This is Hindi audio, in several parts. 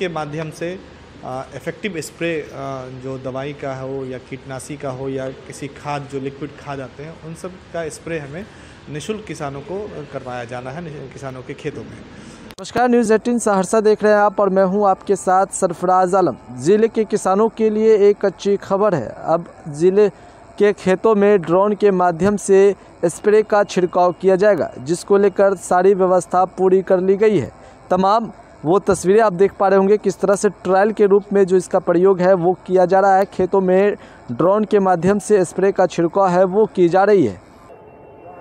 के माध्यम से इफ़ेक्टिव स्प्रे जो दवाई का हो या कीटनाशी का हो या किसी खाद जो लिक्विड खाद आते हैं उन सब का स्प्रे हमें निःशुल्क किसानों को करवाया जाना है किसानों के खेतों में। नमस्कार, न्यूज़ 18 सहरसा देख रहे हैं आप और मैं हूं आपके साथ सरफराज आलम। ज़िले के किसानों के लिए एक अच्छी खबर है। अब ज़िले के खेतों में ड्रोन के माध्यम से स्प्रे का छिड़काव किया जाएगा, जिसको लेकर सारी व्यवस्था पूरी कर ली गई है। तमाम वो तस्वीरें आप देख पा रहे होंगे किस तरह से ट्रायल के रूप में जो इसका प्रयोग है वो किया जा रहा है। खेतों में ड्रोन के माध्यम से स्प्रे का छिड़काव है वो की जा रही है।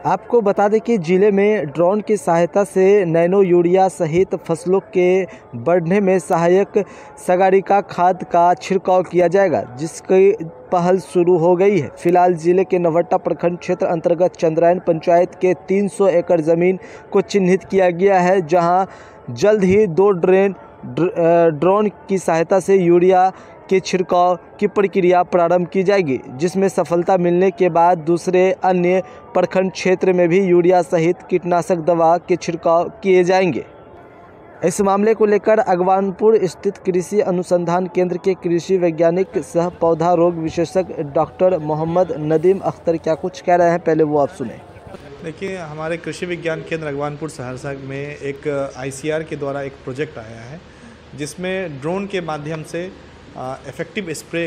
आपको बता दें कि ज़िले में ड्रोन की सहायता से नैनो यूरिया सहित फसलों के बढ़ने में सहायक सागरिका खाद का छिड़काव किया जाएगा, जिसकी पहल शुरू हो गई है। फिलहाल ज़िले के नवट्टा प्रखंड क्षेत्र अंतर्गत चंद्रायन पंचायत के 300 एकड़ ज़मीन को चिन्हित किया गया है, जहां जल्द ही 2 ड्रोन की सहायता से यूरिया के छिड़काव की प्रक्रिया प्रारंभ की जाएगी, जिसमें सफलता मिलने के बाद दूसरे अन्य प्रखंड क्षेत्र में भी यूरिया सहित कीटनाशक दवा के छिड़काव किए जाएंगे। इस मामले को लेकर अगवानपुर स्थित कृषि अनुसंधान केंद्र के कृषि वैज्ञानिक सह पौधा रोग विशेषज्ञ डॉक्टर मोहम्मद नदीम अख्तर क्या कुछ कह रहे हैं, पहले वो आप सुने। देखिए, हमारे कृषि विज्ञान केंद्र अगवानपुर सहरसा में एक ICR के द्वारा एक प्रोजेक्ट आया है, जिसमें ड्रोन के माध्यम से इफ़ेक्टिव स्प्रे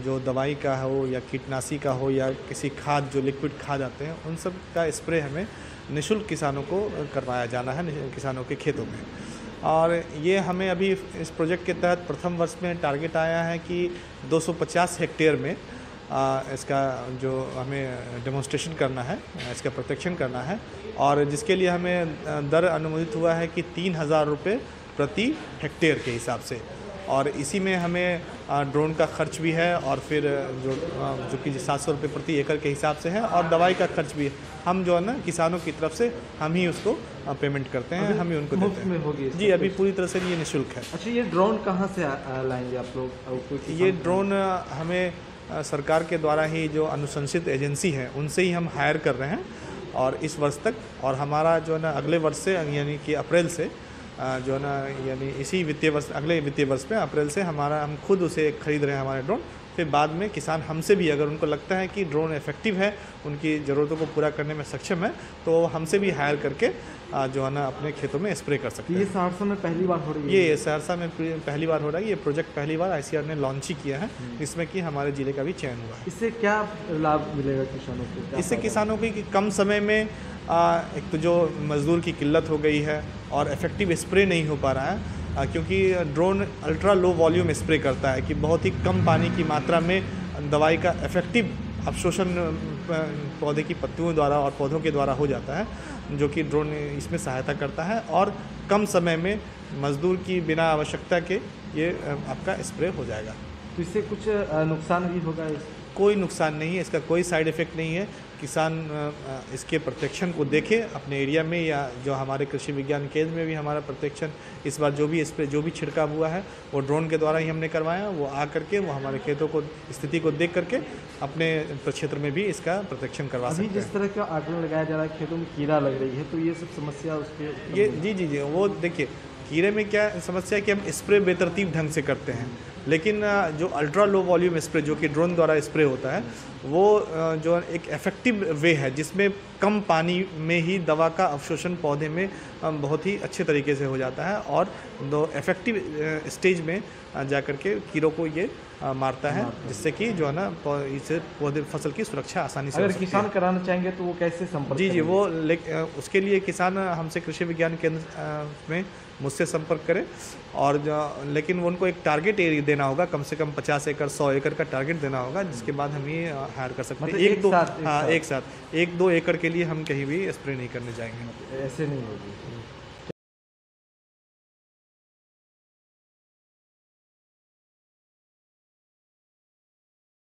जो दवाई का हो या कीटनाशी का हो या किसी खाद जो लिक्विड खाद आते हैं उन सब का स्प्रे हमें निःशुल्क किसानों को करवाया जाना है किसानों के खेतों में। और ये हमें अभी इस प्रोजेक्ट के तहत प्रथम वर्ष में टारगेट आया है कि 250 हेक्टेयर में इसका जो हमें डेमोन्स्ट्रेशन करना है, इसका प्रत्यक्षण करना है, और जिसके लिए हमें दर अनुमोदित हुआ है कि 3,000 रुपये प्रति हेक्टेयर के हिसाब से। और इसी में हमें ड्रोन का खर्च भी है और फिर जो कि 700 रुपये प्रति एकड़ के हिसाब से है, और दवाई का खर्च भी हम जो है ना किसानों की तरफ से हम ही उसको पेमेंट करते हैं, हम ही उनको देते हैं। होगी जी, अभी पूरी तरह से ये निःशुल्क है। अच्छा, ये ड्रोन कहाँ से लाएंगे आप लोग? ये ड्रोन हमें सरकार के द्वारा ही जो अनुशंसित एजेंसी है उनसे ही हम हायर कर रहे हैं, और इस वर्ष तक, और हमारा जो है ना अगले वर्ष से यानी कि अप्रैल से जो है ना यानी इसी वित्तीय वर्ष, अगले वित्तीय वर्ष में अप्रैल से हम खुद उसे खरीद रहे हैं हमारे ड्रोन। फिर बाद में किसान हमसे भी, अगर उनको लगता है कि ड्रोन इफेक्टिव है, उनकी ज़रूरतों को पूरा करने में सक्षम है, तो हमसे भी हायर करके जो है ना अपने खेतों में स्प्रे कर सकते हैं। ये सहरसा में पहली बार हो रही है? ये सहरसा में पहली बार हो रहा है। ये प्रोजेक्ट पहली बार ICR ने लॉन्च ही किया है, जिसमें कि हमारे ज़िले का भी चयन हुआ है। इससे क्या लाभ मिलेगा किसानों को? इससे किसानों को कि कम समय में एक तो जो मज़दूर की किल्लत हो गई है और इफ़ेक्टिव स्प्रे नहीं हो पा रहा है, क्योंकि drone ultra low volume spray करता है कि बहुत ही कम पानी की मात्रा में दवाई का इफ़ेक्टिव अवशोषण पौधे की पत्तियों द्वारा और पौधों के द्वारा हो जाता है, जो कि ड्रोन इसमें सहायता करता है, और कम समय में मज़दूर की बिना आवश्यकता के ये आपका स्प्रे हो जाएगा। तो इससे कुछ नुकसान भी होगा? कोई नुकसान नहीं है, इसका कोई साइड इफ़ेक्ट नहीं है। किसान इसके प्रत्यक्षण को देखे अपने एरिया में, या जो हमारे कृषि विज्ञान केंद्र में भी हमारा प्रत्यक्षण इस बार जो भी छिड़काव हुआ है वो ड्रोन के द्वारा ही हमने करवाया। वो आ करके वो हमारे खेतों को स्थिति को देख करके अपने क्षेत्र में भी इसका प्रत्यक्षण करवा सकते हैं। जिस तरह का आकलन लगाया जा रहा है, खेतों में कीड़ा लग रही है, तो ये सब समस्या उसके ये जी वो देखिए, कीड़े में क्या समस्या है कि हम स्प्रे बेतरतीब ढंग से करते हैं, लेकिन जो अल्ट्रा लो वॉल्यूम स्प्रे जो कि ड्रोन द्वारा स्प्रे होता है, वो जो एक इफ़ेक्टिव वे है जिसमें कम पानी में ही दवा का अवशोषण पौधे में बहुत ही अच्छे तरीके से हो जाता है, और दो इफ़ेक्टिव स्टेज में जा कर के कीड़ों को ये मारता है, जिससे कि जो है ना इससे पौधे फसल की सुरक्षा आसानी से। अगर किसान कराना चाहेंगे तो वो कैसे संपर्क? जी वो उसके लिए किसान हमसे कृषि विज्ञान केंद्र में मुझसे संपर्क करें, और लेकिन उनको एक टारगेट एरिया देना होगा, कम से कम 50 एकड़ 100 एकड़ का टारगेट देना होगा, जिसके बाद हम ये हायर कर सकते हैं। एक दो एकड़ के लिए हम कहीं भी स्प्रे नहीं करने जाएंगे। ऐसे नहीं होगी।